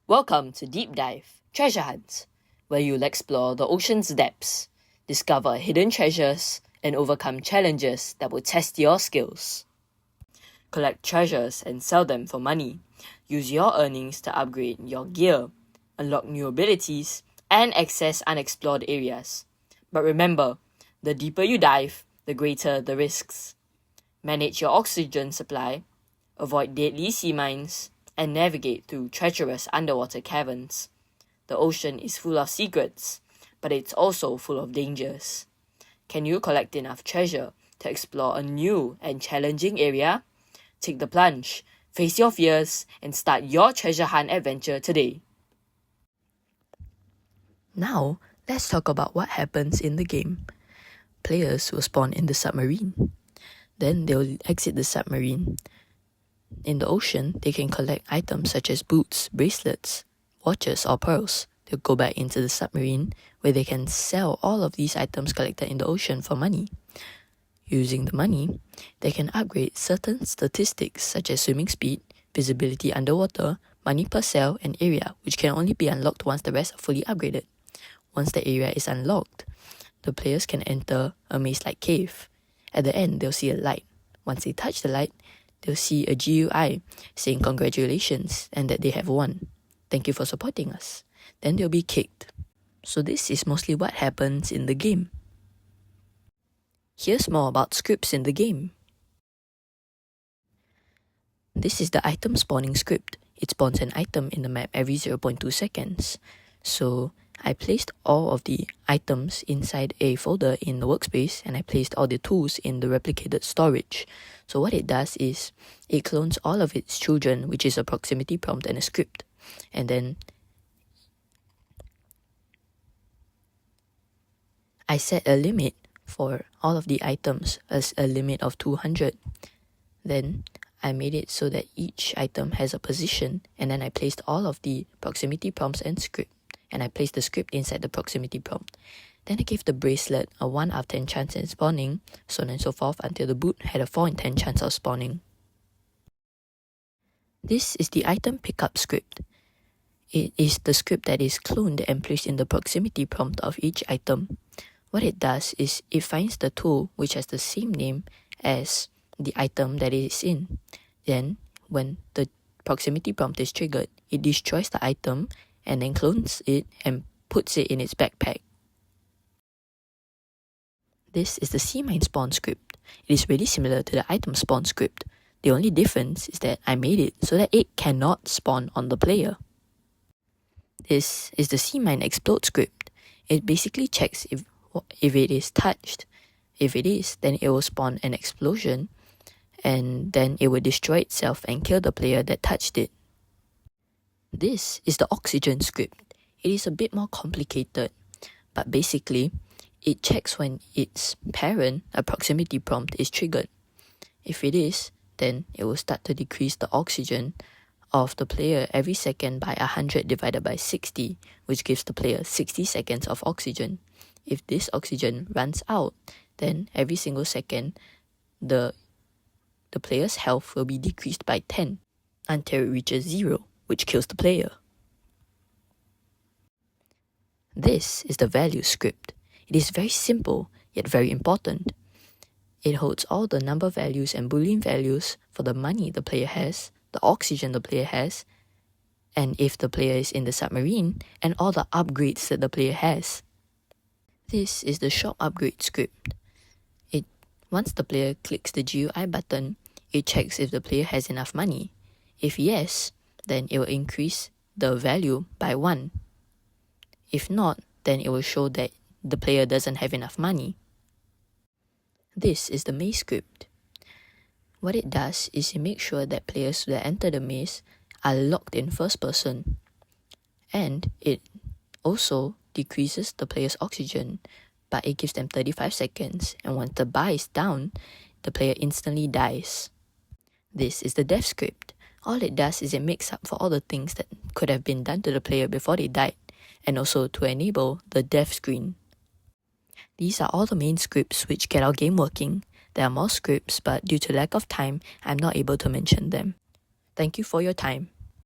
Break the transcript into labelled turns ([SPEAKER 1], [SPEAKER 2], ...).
[SPEAKER 1] Welcome to Deep Dive Treasure Hunt, where you'll explore the ocean's depths, discover hidden treasures, and overcome challenges that will test your skills. Collect treasures and sell them for money. Use your earnings to upgrade your gear, unlock new abilities, and access unexplored areas. But remember, the deeper you dive, the greater the risks. Manage your oxygen supply, avoid deadly sea mines, and navigate through treacherous underwater caverns. The ocean is full of secrets, but it's also full of dangers. Can you collect enough treasure to explore a new and challenging area? Take the plunge, face your fears, and start your treasure hunt adventure today. Now, let's talk about what happens in the game. Players will spawn in the submarine. Then they'll exit the submarine. In the ocean, they can collect items such as boots, bracelets, watches, or pearls. They'll go back into the submarine, where they can sell all of these items collected in the ocean for money. Using the money, they can upgrade certain statistics such as swimming speed, visibility underwater, money per cell, and area, which can only be unlocked once the rest are fully upgraded. Once the area is unlocked, the players can enter a maze-like cave. At the end, they'll see a light. Once they touch the light, they'll see a GUI saying congratulations and that they have won. Thank you for supporting us. Then they'll be kicked. So this is mostly what happens in the game. Here's more about scripts in the game. This is the item spawning script. It spawns an item in the map every 0.2 seconds. So I placed all of the items inside a folder in the workspace, and I placed all the tools in the replicated storage. So what it does is, it clones all of its children, which is a proximity prompt and a script. And then I set a limit for all of the items as a limit of 200. Then I made it so that each item has a position, and then I placed all of the proximity prompts and script. And I placed the script inside the proximity prompt. Then I gave the bracelet a 1 out of 10 chance in spawning, so on and so forth, until the boot had a 4 in 10 chance of spawning. This is the item pickup script. It is the script that is cloned and placed in the proximity prompt of each item. What it does is, it finds the tool which has the same name as the item that it is in. Then, when the proximity prompt is triggered, it destroys the item and then clones it and puts it in its backpack. This is the sea mine spawn script. It is really similar to the item spawn script. The only difference is that I made it so that it cannot spawn on the player. This is the sea mine explode script. It basically checks if it is touched. If it is, then it will spawn an explosion, and then it will destroy itself and kill the player that touched it. This is the oxygen script. It is a bit more complicated, but basically, it checks when its parent, a proximity prompt, is triggered. If it is, then it will start to decrease the oxygen of the player every second by 100 divided by 60, which gives the player 60 seconds of oxygen. If this oxygen runs out, then every single second, the player's health will be decreased by 10 until it reaches 0. Which kills the player. This is the value script. It is very simple, yet very important. It holds all the number values and boolean values for the money the player has, the oxygen the player has, and if the player is in the submarine, and all the upgrades that the player has. This is the shop upgrade script. Once the player clicks the GUI button, it checks if the player has enough money. If yes, then it will increase the value by 1. If not, then it will show that the player doesn't have enough money. This is the maze script. What it does is it makes sure that players that enter the maze are locked in first person. And it also decreases the player's oxygen, but it gives them 35 seconds, and once the bar is down, the player instantly dies. This is the death script. All it does is it makes up for all the things that could have been done to the player before they died, and also to enable the death screen. These are all the main scripts which get our game working. There are more scripts, but due to lack of time, I'm not able to mention them. Thank you for your time.